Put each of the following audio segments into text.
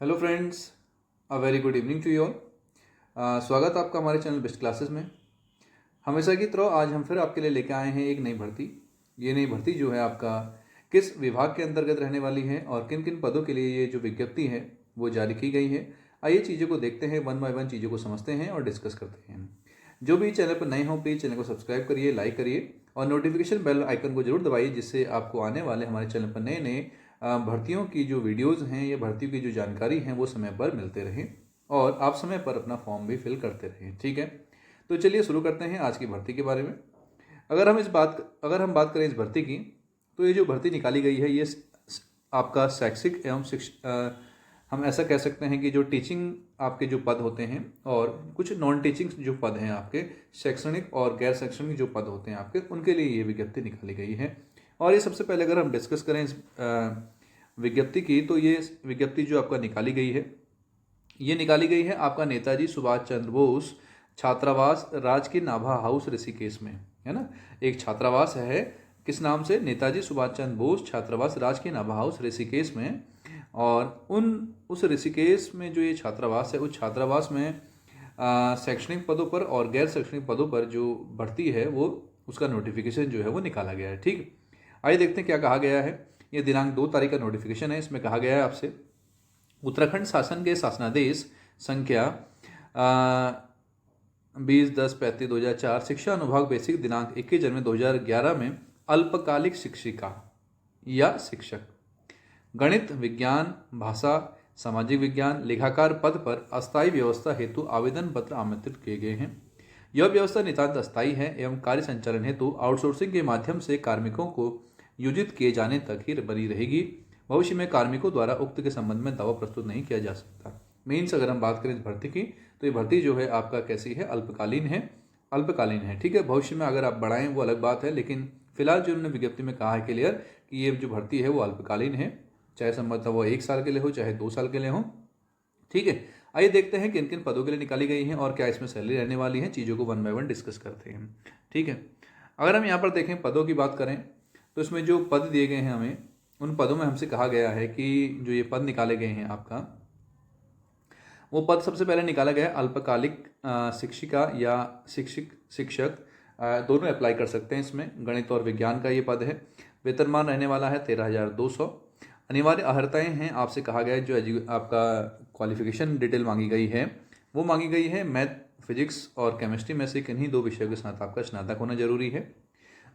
Hello friends, a very good evening to you all. स्वागत आपका हमारे चैनल बेस्ट क्लासेस में। हमेशा की तरह आज हम फिर आपके लिए लेके आए हैं एक नई भर्ती। ये नई भर्ती जो है आपका किस विभाग के अंतर्गत रहने वाली है और किन किन पदों के लिए ये जो विज्ञप्ति है वो जारी की गई है। आइए चीज़ों को देखते हैं, वन बाय वन चीज़ों को समझते हैं और डिस्कस करते हैं। जो भी चैनल पर नए हों प्लीज़ चैनल को सब्सक्राइब करिए, लाइक करिए और नोटिफिकेशन बेल आइकन को जरूर दबाइए, जिससे आपको आने वाले हमारे चैनल पर नए नए भर्तियों की जो वीडियोज़ हैं या भर्तियों की जो जानकारी हैं वो समय पर मिलते रहें और आप समय पर अपना फॉर्म भी फिल करते रहें। ठीक है, तो चलिए शुरू करते हैं आज की भर्ती के बारे में। अगर हम बात करें इस भर्ती की, तो ये जो भर्ती निकाली गई है ये आपका शैक्षिक एवं हम ऐसा कह सकते हैं कि जो टीचिंग आपके जो पद होते हैं और कुछ नॉन टीचिंग जो पद हैं आपके, शैक्षणिक और गैर शैक्षणिक जो पद होते हैं आपके, उनके लिए ये विज्ञप्ति निकाली गई है। और ये सबसे पहले अगर हम डिस्कस करें इस विज्ञप्ति की, तो ये विज्ञप्ति जो आपका निकाली गई है ये निकाली गई है आपका नेताजी सुभाष चंद्र बोस छात्रावास राजकीय नाभा हाउस ऋषिकेश में, है ना। एक छात्रावास है, किस नाम से? नेताजी सुभाष चंद्र बोस छात्रावास राजकीय नाभा हाउस ऋषिकेश में। और उस ऋषिकेश में जो ये छात्रावास है, उस छात्रावास में शैक्षणिक पदों पर और गैर शैक्षणिक पदों पर जो भर्ती है वो उसका नोटिफिकेशन जो है वो निकाला गया है। ठीक, आइए देखते हैं क्या कहा गया है। ये दिनांक 2 तारीख का नोटिफिकेशन है। इसमें कहा गया है आपसे, उत्तराखंड शासन के शासनादेश संख्या 20/10/35/2004 शिक्षा अनुभाग बेसिक दिनांक 21 जनवरी 2011 में अल्पकालिक शिक्षिका या शिक्षक गणित, विज्ञान, भाषा, सामाजिक विज्ञान, लेखाकार पद पर अस्थायी व्यवस्था हेतु आवेदन पत्र आमंत्रित किए गए हैं। यह व्यवस्था नितांत अस्थायी है एवं कार्य संचालन हेतु आउटसोर्सिंग के माध्यम से कार्मिकों को योजित किए जाने तक ही बनी रहेगी। भविष्य में कार्मिकों द्वारा उक्त के संबंध में दावा प्रस्तुत नहीं किया जा सकता। मीन्स अगर हम बात करें इस भर्ती की, तो ये भर्ती जो है आपका कैसी है? अल्पकालीन है। अल्पकालीन है, ठीक है। भविष्य में अगर आप बढ़ाएं वो अलग बात है, लेकिन फिलहाल जो उन्होंने विज्ञप्ति में कहा है क्लियर कि ये जो भर्ती है वो अल्पकालीन है, चाहे संभवतः वो 1 साल के लिए हो चाहे 2 साल के लिए हो। ठीक है, आइए देखते हैं किन किन पदों के लिए निकाली गई हैं और क्या इसमें सैलरी रहने वाली है। चीज़ों को वन बाय वन डिस्कस करते हैं। ठीक है, अगर हम यहाँ पर देखें पदों की बात करें, तो इसमें जो पद दिए गए हैं हमें, उन पदों में हमसे कहा गया है कि जो ये पद निकाले गए हैं आपका, वो पद सबसे पहले निकाला गया है अल्पकालिक शिक्षिका या शिक्षक दोनों अप्लाई कर सकते हैं इसमें। गणित और विज्ञान का ये पद है। वेतनमान रहने वाला है 13,200। अनिवार्य अर्हताएं हैं, आपसे कहा गया है जो आपका क्वालिफिकेशन डिटेल मांगी गई है वो मांगी गई है मैथ, फिजिक्स और केमिस्ट्री में से किन्हीं 2 विषयों के साथ आपका स्नातक होना जरूरी है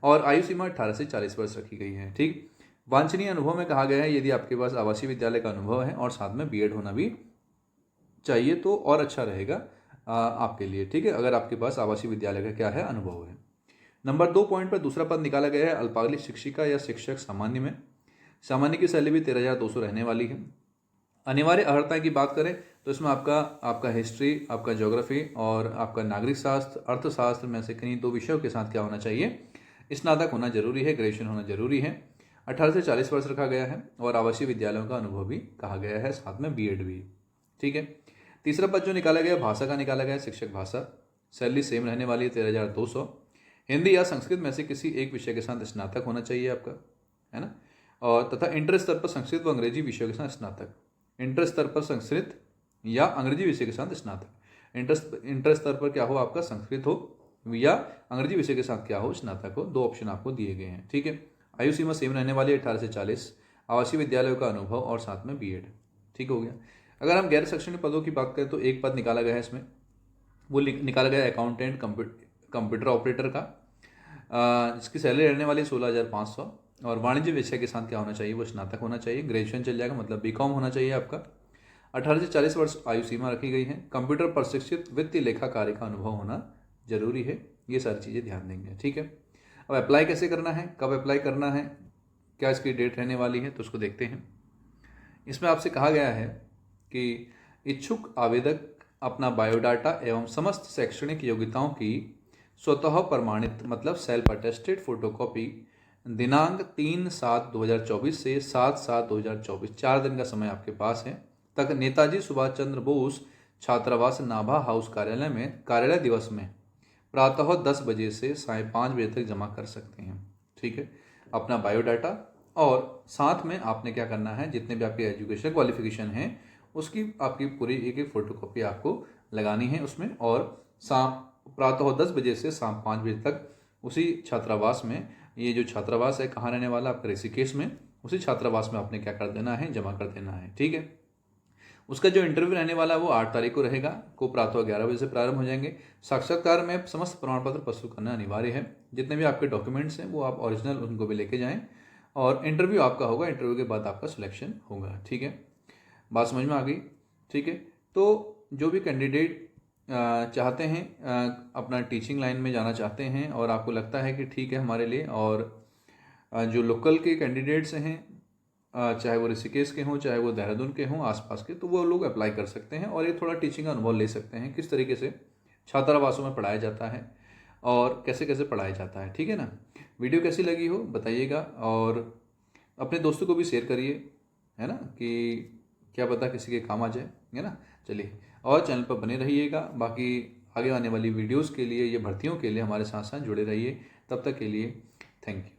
और आयु सीमा 18 से 40 वर्ष रखी गई है। ठीक, वांछनीय अनुभव में कहा गया है यदि आपके पास आवासीय विद्यालय का अनुभव है और साथ में बीएड होना भी चाहिए तो और अच्छा रहेगा आपके लिए। ठीक है, अगर आपके पास आवासीय विद्यालय का क्या है अनुभव है। नंबर 2 पॉइंट पर दूसरा पद निकाला गया है अल्पकालिक शिक्षिका या शिक्षक सामान्य में। सामान्य की सैलरी भी 13,200 रहने वाली है। अनिवार्य अर्हता की बात करें तो इसमें आपका हिस्ट्री, आपका ज्योग्राफी और आपका नागरिक शास्त्र, अर्थशास्त्र में से किन्हीं 2 विषयों के साथ क्या होना चाहिए? स्नातक होना जरूरी है, ग्रेजुएशन होना जरूरी है। 18 से 40 वर्ष रखा गया है और आवासीय विद्यालयों का अनुभव भी कहा गया है, साथ में बीएड भी। ठीक है, तीसरा पद जो निकाला गया भाषा का निकाला गया, शिक्षक भाषा। सैलरी सेम रहने वाली है 13,200। हिंदी या संस्कृत में से किसी एक विषय के साथ स्नातक होना चाहिए आपका, है ना। और तथा इंटर स्तर पर संस्कृत व अंग्रेजी विषयों के साथ स्नातक। इंटर स्तर पर संस्कृत या अंग्रेजी विषय के साथ स्नातक। इंटर स्तर पर क्या हो आपका? संस्कृत हो या अंग्रेजी विषय के साथ क्या हो? स्नातक हो। 2 ऑप्शन आपको दिए गए हैं। ठीक है, आयु सीमा सेम रहने वाली है 18 से 40। आवासीय विद्यालयों का अनुभव और साथ में बीएड। ठीक हो गया। अगर हम गैर शैक्षणिक पदों की बात करें तो एक पद निकाला गया है इसमें, वो निकाला गया अकाउंटेंट कंप्यूटर ऑपरेटर का, जिसकी सैलरी रहने वाली है 16,500 और वाणिज्य विषय के साथ क्या होना चाहिए? वो स्नातक होना चाहिए। ग्रेजुएशन चल जाएगा, मतलब बीकॉम होना चाहिए आपका। 18 से 40 वर्ष आयु सीमा रखी गई है। कंप्यूटर प्रशिक्षित वित्तीय लेखा कार्य का अनुभव होना जरूरी है। ये सारी चीज़ें ध्यान देंगे। ठीक है, अब अप्लाई कैसे करना है, कब अप्लाई करना है, क्या इसकी डेट रहने वाली है, तो उसको देखते हैं। इसमें आपसे कहा गया है कि इच्छुक आवेदक अपना बायोडाटा एवं समस्त शैक्षणिक योग्यताओं की स्वतः प्रमाणित मतलब सेल्फ अटेस्टेड फोटोकॉपी दिनांक 3/7/2024 से 7/7/2024 4 दिन का समय आपके पास है तक नेताजी सुभाष चंद्र बोस छात्रावास नाभा हाउस कार्यालय में कार्यालय दिवस में प्रातः 10 बजे से 5:30 बजे तक जमा कर सकते हैं। ठीक है, अपना बायोडाटा और साथ में आपने क्या करना है, जितने भी आपके एजुकेशन क्वालिफिकेशन हैं उसकी आपकी पूरी एक एक फोटोकॉपी आपको लगानी है उसमें। और शाम प्रातः 10 बजे से शाम 5 बजे तक उसी छात्रावास में, ये जो छात्रावास है कहाँ रहने वाला आपका ऋषिकेश में, उसी छात्रावास में आपने क्या कर देना है, जमा कर देना है। ठीक है। उसका जो इंटरव्यू रहने वाला है वो 8 तारीख को रहेगा, को प्रातः 11 बजे से प्रारंभ हो जाएंगे। साक्षात्कार में समस्त प्रमाण पत्र प्रस्तुत करना अनिवार्य है। जितने भी आपके डॉक्यूमेंट्स हैं वो आप ओरिजिनल उनको भी लेके जाएं, और इंटरव्यू आपका होगा, इंटरव्यू के बाद आपका सिलेक्शन होगा। ठीक है, बात समझ में आ गई। ठीक है, तो जो भी कैंडिडेट चाहते हैं अपना टीचिंग लाइन में जाना चाहते हैं और आपको लगता है कि ठीक है हमारे लिए, और जो लोकल के कैंडिडेट्स हैं चाहे वो ऋषिकेश के हों चाहे वो देहरादून के हों आसपास के, तो वो लोग अप्लाई कर सकते हैं और ये थोड़ा टीचिंग का अनुभव ले सकते हैं किस तरीके से छात्रावासों में पढ़ाया जाता है और कैसे कैसे पढ़ाया जाता है। ठीक है ना। वीडियो कैसी लगी हो बताइएगा, और अपने दोस्तों को भी शेयर करिए, है ना, कि क्या पता किसी के काम आ जाए, है ना। चलिए, और चैनल पर बने रहिएगा। बाकी आगे आने वाली वीडियोस के लिए, ये भर्तियों के लिए हमारे साथ साथ जुड़े रहिए। तब तक के लिए थैंक यू।